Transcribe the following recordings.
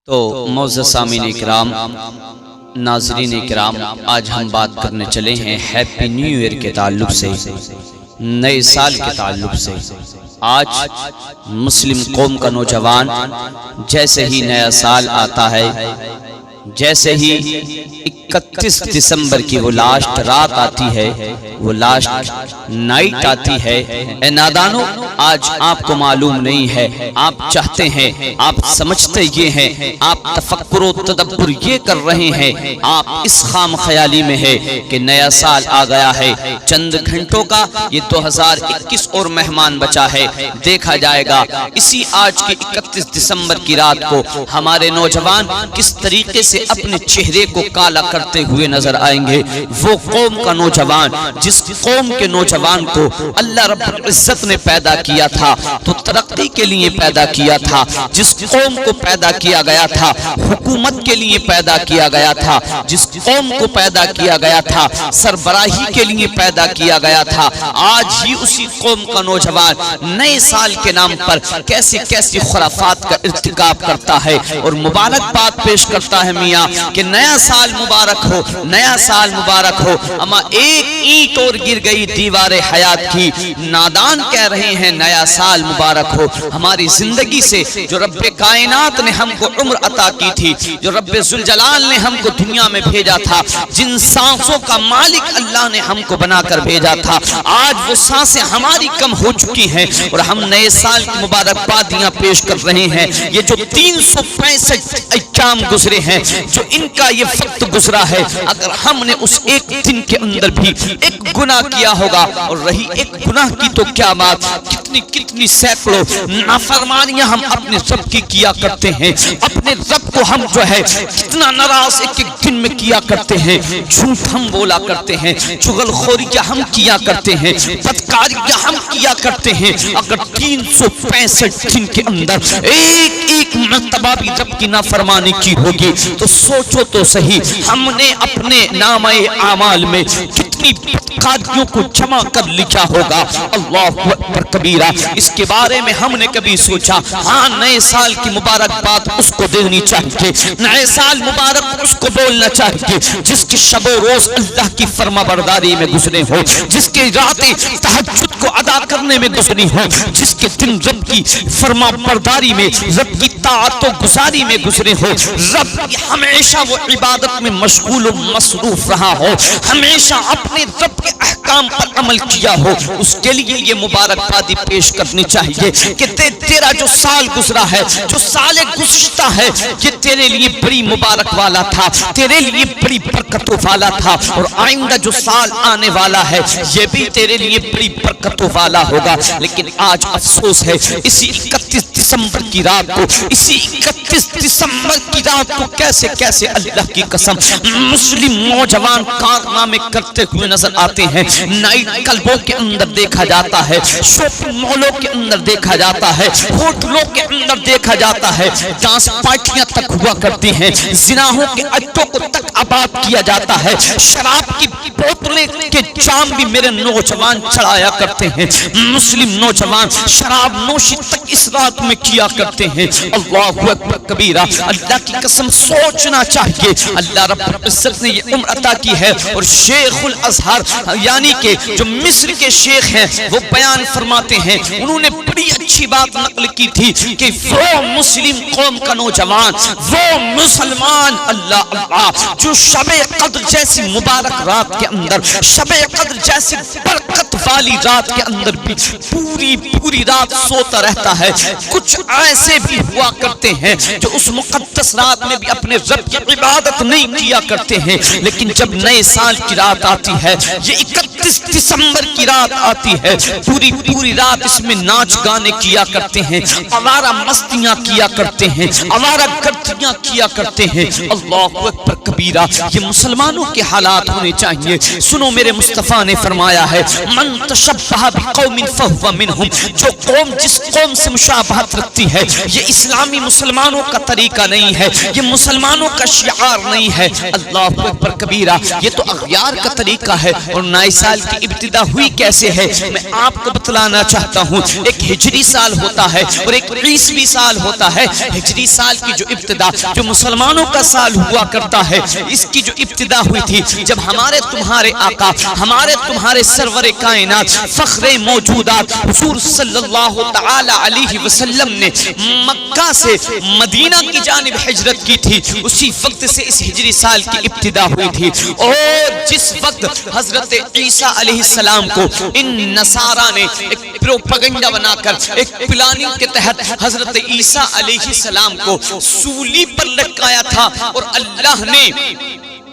تو معزز سامعین اکرام، ناظرین اکرام، آج ہم بات کرنے چلے ہیں ہیپی نیو ایئر کے تعلق سے، نئے سال کے تعلق سے۔ آج مسلم قوم کا نوجوان جیسے ہی نیا سال آتا ہے، جیسے ہی 31 دسمبر کی وہ لاسٹ رات آتی ہے، وہ لاسٹ نائٹ آتی ہے، اے نادانو آج آپ کو معلوم نہیں ہے، آپ چاہتے ہیں، آپ سمجھتے یہ ہیں، آپ تفکر و تدبر یہ کر رہے ہیں، آپ اس خام خیالی میں ہے کہ نیا سال آ گیا ہے، چند گھنٹوں کا یہ 2021 اور مہمان بچا ہے، دیکھا جائے گا اسی آج کے 31 دسمبر کی رات کو ہمارے نوجوان کس طریقے سے اپنے چہرے کو کالا کرتے ہوئے نظر آئیں گے۔ وہ قوم کا نوجوان جس قوم کے نوجوان کو اللہ رب العزت نے پیدا کیا تھا تو ترقی کے لیے پیدا کیا تھا، جس قوم کو پیدا کیا گیا تھا حکومت کے لیے پیدا کیا گیا تھا، جس قوم کو پیدا کیا گیا تھا سربراہی کے لیے پیدا کیا گیا تھا، آج ہی اسی قوم کا نوجوان نئے سال کے نام پر کیسے کیسے خرافات کا ارتکاب کرتا ہے اور مبارکباد پیش کرتا ہے میاں کہ نیا سال مبارک ہو، نیا سال مبارک ہو، اما ایک اینٹ اور گر گئی دیوار حیات کی، نادان کہہ رہے ہیں نیا سال مبارک ہو۔ ہماری زندگی سے جو رب کائنات نے ہم کو عمر عطا کی تھی، جو رب ذوالجلال نے ہم کو دنیا میں بھیجا تھا، جن سانسوں کا مالک اللہ نے ہم کو بنا کر بھیجا تھا، آج وہ سانسیں ہماری کم ہو چکی ہیں اور ہم نئے سال کی مبارکبادیاں پیش کر رہے ہیں۔ یہ جو 365 ایام گزرے ہیں، جو ان کا یہ وقت گزرا ہے، اگر ہم نے اس ایک دن کے اندر بھی ایک گناہ کیا ہوگا، اور رہی ایک گناہ کی تو کیا بات، کتنی سینکڑوں نافرمانیاں ہم اپنے رب کی کیا کرتے ہیں، اپنے رب کو ہم جو ہے کتنا ناراض ایک ایک دن میں کیا کرتے ہیں، جھوٹ ہم بولا کرتے ہیں، چغل خوریاں ہم کیا کرتے ہیں، بدکاریاں ہم کیا کرتے ہیں۔ اگر 365 دن کے اندر ایک مرتبہ بھی رب کی نافرمانی کی ہوگی تو سوچو تو صحیح ہم نے اپنے نامہ اعمال میں کتنی بدکاریوں کو جمع کر لکھا ہوگا۔ اللہ اکبر کبیرہ، اس کے بارے میں ہم نے کبھی سوچا؟ ہاں، نئے سال کی مبارکباد اس کو دینی چاہیے، نئے سال مبارک اس کو بولنا چاہیے جس کی شب و روز اللہ کی فرما برداری میں گزرے ہو، جس کے راتیں تہجد کو ادا کرنے میں گزری ہو، جس کے دن رب کی فرما برداری میں، رب کی طاعت و گزاری میں گزرے ہو، رب ہمیشہ وہ عبادت میں مشغول و مصروف رہا ہو، ہمیشہ اپنے رب کے احکام پر عمل کیا ہو، اس کے لیے یہ مبارکبادی پیش کرنی چاہیے کہ تیرا جو سال گزرا ہے، جو سال گزشتہ ہے، یہ تیرے لیے بڑی مبارک والا تھا، تیرے لیے بڑی برکتوں والا تھا، اور آئندہ جو سال آنے والا ہے یہ بھی تیرے لیے بڑی برکتوں والا ہوگا۔ لیکن آج افسوس ہے، اسی 31 دسمبر کی رات کو، اسی 31 دسمبر کی رات کو کیسے کیسے اللہ کی قسم مسلم نوجوان کارنامے کرتے ہوئے نظر آتے ہیں۔ نائٹ کلبوں کے اندر دیکھا جاتا ہے، شاپنگ مالوں کے اندر دیکھا جاتا ہے، ہوٹلوں کے اندر دیکھا جاتا ہے، ڈانس پارٹیاں تک ہوا کرتی ہیں، زناہوں کے اڈوں کو تک آباد کیا جاتا ہے، شراب کی بوتلیں کے جام بھی میرے نوجوان چڑھایا کرتے ہیں، مسلم نوجوان شراب نوشی تک اس رات میں کیا کرتے ہیں۔ اللہ اکبر کبیرہ، اللہ کی قسم سوچنا چاہیے، اللہ رب العزت نے یہ عمر عطا کی ہے، اور شیخ الازہر یعنی کہ جو مصر کے شیخ ہیں وہ بیان فرماتے ہیں، انہوں نے بڑی اچھی بات نقل کی تھی کہ وہ مسلم قوم کا نوجوان، وہ مسلمان اللہ جو شب قدر جیسی مبارک رات کے اندر، شب قدر جیسی برکت والی رات کے اندر بھی پوری رات سوتا رہتا ہے۔ کچھ ایسے بھی ہوا کرتے ہیں جو اس مقدس رات میں بھی اپنے رب کی عبادت نہیں کیا کرتے ہیں، لیکن جب نئے سال کی رات آتی ہے، یہ 31 دسمبر کی رات آتی ہے، پوری رات اس میں ناچ گانے کیا کرتے ہیں، آوارہ مستیاں کیا کرتے ہیں، آوارہ گردیاں کیا کرتے ہیں۔ اللہ اکبر کبیرہ، یہ مسلمانوں کے حالات ہونے چاہیے۔ سنو میرے مصطفیٰ نے فرمایا ہے من تشبہ بقوم فہو منہم، جو قوم جس قوم سے مشابہت رکھتی ہے، یہ اسلامی مسلمانوں کا طریقہ نہیں ہے، یہ مسلمانوں کا شعار نہیں ہے۔ اللہ اکبر کبیرہ، یہ تو اغیار کا طریقہ ہے۔ اور نئے سال کی ابتدا ہوئی کیسے ہے، میں آپ کو بتلانا چاہتا ہوں۔ ایک ہجری سال ہوتا ہے اور ایک عیسوی سال ہوتا ہے۔ ہجری سال کی جو ابتدا، جو مسلمانوں کا سال ہوا کرتا ہے، اس کی جو ابتدا ہوئی تھی جب ہمارے تمہارے آقا، ہمارے تمہارے سرور کائنات، فخر موجودات حضور صلی اللہ تعالی علیہ وسلم نے مکہ سے مدینہ کی جانب ہجرت کی تھی، اسی وقت سے اس ہجری سال کی ابتدا ہوئی تھی۔ اور جس وقت حضرت عیسیٰ علیہ السلام کو ان نصارہ نے ایک پروپیگنڈا بنا کر، ایک پلاننگ کے تحت حضرت عیسیٰ علیہ السلام کو سولی پر لٹکایا تھا، اور اللہ نے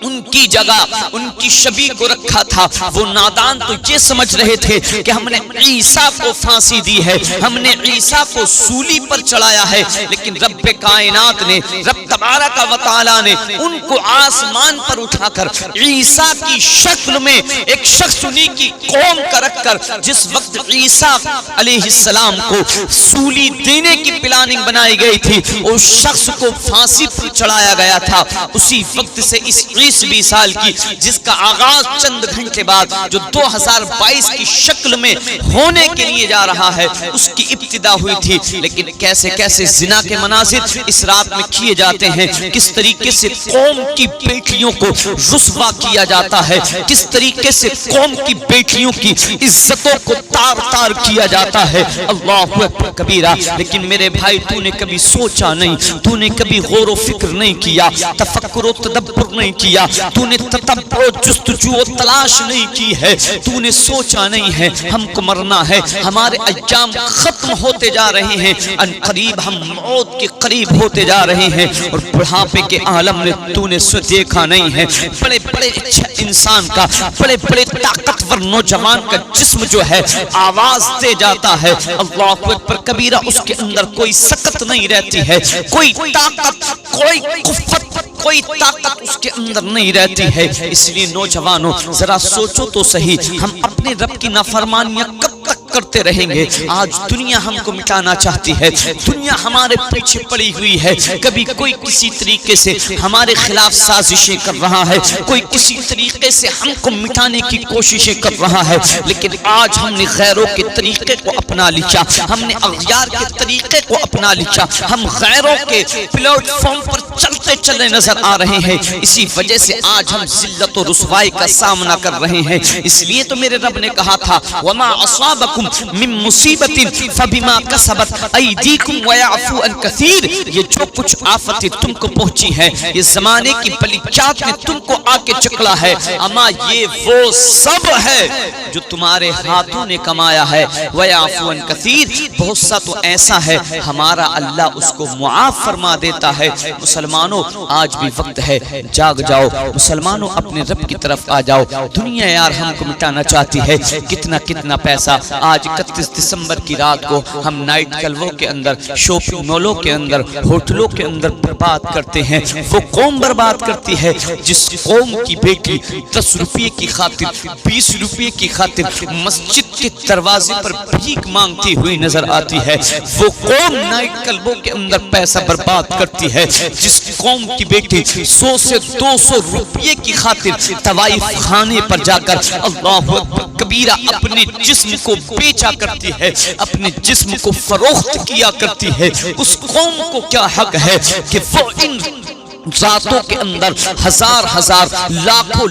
ان کی جگہ ان کی شبیہ کو رکھا تھا۔ وہ نادان تو یہ سمجھ رہے تھے کہ ہم نے عیسیٰ کو پھانسی دی ہے، ہم نے عیسیٰ کو سولی پر چڑھایا ہے، لیکن رب کائنات نے، رب تبارک و تعالی نے ان کو آسمان پر اٹھا کر عیسیٰ کی شکل میں ایک شخص انہی کی قوم کا رکھ کر، جس وقت عیسیٰ علیہ السلام کو سولی دینے کی پلاننگ بنائی گئی تھی، اس شخص کو پھانسی پر چڑھایا گیا تھا۔ اسی وقت سے اس 20 سال کی، جس کا آغاز چند گھنٹے بعد جو 2022 کی شکل میں ہونے کے لیے جا رہا ہے، اس کی ابتدا ہوئی تھی۔ لیکن کیسے کیسے زنا کے مناظر اس رات میں کیے جاتے ہیں، کس طریقے سے قوم کی بیٹیوں کو رسوا کیا جاتا ہے، کس طریقے سے قوم کی بیٹیوں کی عزتوں کو تار تار کیا جاتا ہے۔ اللہ اکبر کبیرہ۔ لیکن میرے بھائی، تو نے کبھی سوچا نہیں، تو نے کبھی غور و فکر نہیں کیا، تفکر و تدبر نہیں کیا، تو نے تتبع و جستجو و تلاش نہیں کی ہے، تو نے سوچا نہیں ہے ہم کو مرنا ہے، ہمارے ایام ختم ہوتے جا رہے ہیں، ان قریب ہم موت کے قریب ہوتے جا رہے ہیں، اور بڑھاپے کے عالم نے تو نے دیکھا نہیں ہے بڑے بڑے انسان کا، بڑے بڑے طاقتور نوجوان کا جسم جو ہے آواز دے جاتا ہے، اللہ اکبر کبیرہ، اس کے اندر کوئی سکت نہیں رہتی ہے، کوئی طاقت، کوئی قوت، کوئی طاقت اس کے اندر نہیں رہتی ہے۔ اس لیے نوجوانوں ذرا سوچو تو صحیح، ہم اپنے رب کی نافرمانیاں کب تک کرتے رہیں گے؟ آج دنیا ہم کو مٹانا چاہتی ہے، دنیا ہمارے پیچھے پڑی ہوئی ہے، کبھی کوئی کسی طریقے سے ہمارے خلاف سازشیں کر رہا ہے، کوئی کسی طریقے سے ہم کو مٹانے کی کوششیں کر رہا ہے، لیکن آج ہم نے غیروں کے طریقے کو اپنا لیا، ہم نے اغیار کے طریقے کو اپنا لیا، ہم غیروں کے پلیٹ فارم پر چلتے چلے نظر آ رہے ہیں، اسی وجہ سے آج ہم ذلت و رسوائی کا سامنا کر رہے ہیں۔ اس لیے تو میرے رب نے کہا تھا وَمَا أَصَابَكُمْ مِن مُّصِيبَةٍ فَبِمَا كَسَبَتْ أَيْدِيكُمْ وَيَعْفُو عَن كَثِيرٍ، یہ جو کچھ آفتیں تم کو پہنچی ہیں، یہ زمانے کی پلیچات نے تم کو آ کے چکلا ہے، اما یہ وہ سب ہے جو تمہارے ہاتھوں نے کمایا ہے، وَيَعْفُو عَن كَثِيرٍ، بہت سا تو ایسا ہے ہمارا اللہ اس کو معاف فرما دیتا ہے۔ مسلمانوں آج بھی وقت ہے، جاگ جاؤ مسلمانوں، اپنے رب کی طرف آ جاؤ۔ دنیا یار ہم کو مٹانا چاہتی ہے، کتنا پیسہ آج 31 دسمبر کی رات کو ہم نائٹ کلبوں کے اندر، شاپنگ مالوں کے اندر، ہوٹلوں کے اندر برباد کرتے ہیں۔ وہ قوم برباد کرتی ہے جس قوم کی بیٹی 10 روپے کی خاطر، 20 روپے کی خاطر مسجد کے دروازے پر بھیک مانگتی ہوئی نظر آتی ہے۔ وہ قوم نائٹ کلبوں کے اندر پیسہ برباد کرتی ہے جس قوم کی بیٹی 100 سے 200 روپے کی خاطر طوائف خانے پر جا کر اللہ اکبر کبیرہ اپنے جسم کو بیچا کرتی ہے، اپنے جسم کو فروخت کیا کرتی ہے۔ اس قوم کو کیا حق ہے کہ وہ ان ذاتوں کے اندر ہزار لاکھوں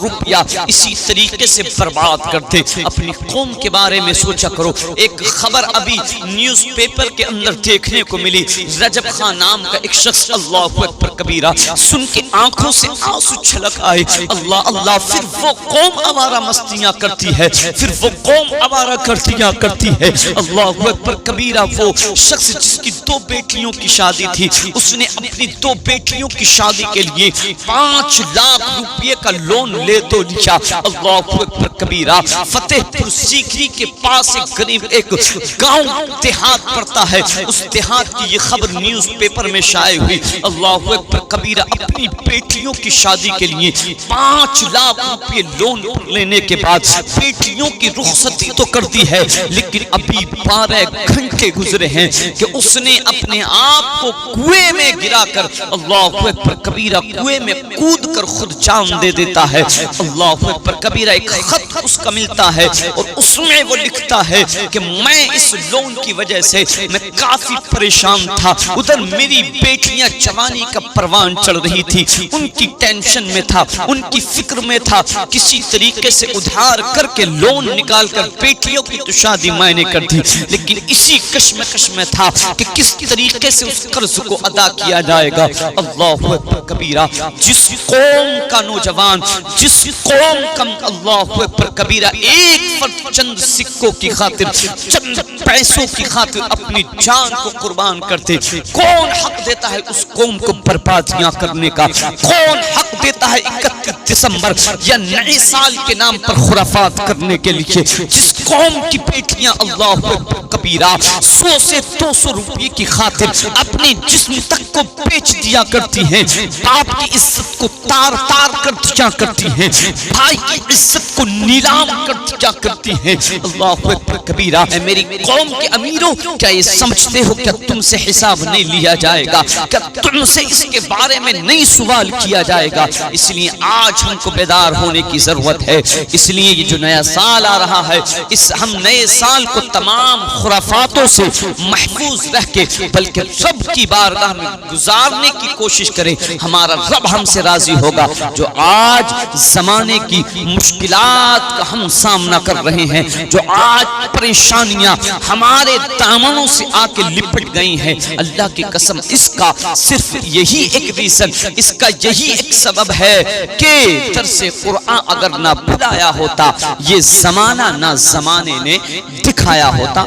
روپیہ اسی طریقے سے برباد کرتے؟ اپنی قوم کے بارے میں سوچا کرو۔ ایک خبر ابھی نیوز پیپر کے اندر دیکھنے کو ملی، رجب خان نام کا ایک شخص، اللہ اکبر کبیرہ، سن کے آنکھوں سے آنسو چھلک آئے، اللہ اللہ، پھر وہ قوم آوارہ مستیاں کرتی ہے، پھر وہ قوم آوارہ کرتیاں کرتی ہے، اللہ اکبر کبیرہ۔ وہ شخص جس کی 2 بیٹیوں کی شادی تھی، اس نے اپنی 2 بیٹیوں کی شادی کے لیے 5 لاکھ روپے کا لون لے تو لیا، اللہ اکبر کبیرہ۔ فتح پور سیکری کے پاس ایک غریب ایک گاؤں دیہات پڑتا ہے، اس دیہات کی یہ خبر نیوز پیپر میں شائع ہوئی، اللہ اکبر کبیرہ اپنی بیٹیوں کی شادی کے لیے 5 لاکھ روپے لون لینے کے بعد بیٹیوں کی رخصتی تو کرتی ہے، لیکن ابھی 12 گھنٹے گزرے ہیں کہ اس نے اپنے آپ کو کنویں میں گرا کر اللہ اکبر کبیرہ کنویں میں کود کر خود جان دے دیتا ہے۔ اللہ اکبر کبیرہ ایک خط اس کا ملتا ہے اور اس میں وہ لکھتا ہے کہ میں اس لون کی وجہ سے میں کافی پریشان تھا، ادھر میری بیٹیاں جوانی کا پروان چڑھ رہی تھی، ان کی ٹینشن میں تھا، ان کی فکر میں تھا، کسی طریقے سے ادھار کر کے لون نکال کر بیٹیوں کی تو شادی میں نے کر دی، لیکن اسی کشمکش میں تھا کہ کس طریقے سے اس قرض کو ادا کیا جائے گا۔ اللہ اکبر کبیرہ جس قوم کا نوجوان، جس قوم کا اللہ اکبر کبیرہ ایک فرد چند سکوں کی خاطر، چند پیسوں کی خاطر اپنی جان کو قربان کرتے، کون حق دیتا ہے اس قوم کو بربادیاں کرنے کا؟ کون حق دیتا ہے 31 دسمبر یا نئے سال کے نام پر خرافات کرنے کے لیے؟ جس قوم کی بیٹیاں اللہ اکبر کبیرہ 100 سے 200 روپے کی خاطر اپنے جسم تک کو بیچ دیا کرتی ہیں، باپ کی عزت کو تار تار کر دیا کرتی ہیں، بھائی کی عزت کو نیلام کر دیا کرتی ہیں۔ اللہ اکبر کبیرہ اے میری قوم کے امیروں، کیا یہ سمجھتے ہو کہ تم سے حساب نہیں لیا جائے گا؟ کیا تم سے اس کے بارے میں نہیں سوال کیا جائے گا؟ اس لیے آج ہم کو بیدار ہونے کی ضرورت ہے۔ اس لیے یہ جو نیا سال آ رہا ہے، اس ہم نئے سال کو تمام خرافاتوں سے محفوظ رہ کے بلکہ رب کی بارگاہ میں گزارنے کی کوشش کریں، ہمارا رب ہم سے راضی ہوگا۔ جو آج زمانے کی مشکلات کا ہم سامنا کر رہے ہیں، جو آج پریشانیاں ہمارے دامنوں سے آ کے لپٹ گئی ہیں، اللہ کی قسم اس کا صرف یہی ایک ریزن، اس کا یہی ایک سبب ہے کہ درس قرآن اگر نہ بلایا ہوتا، یہ زمانہ نہ زمانے نے دکھایا ہوتا۔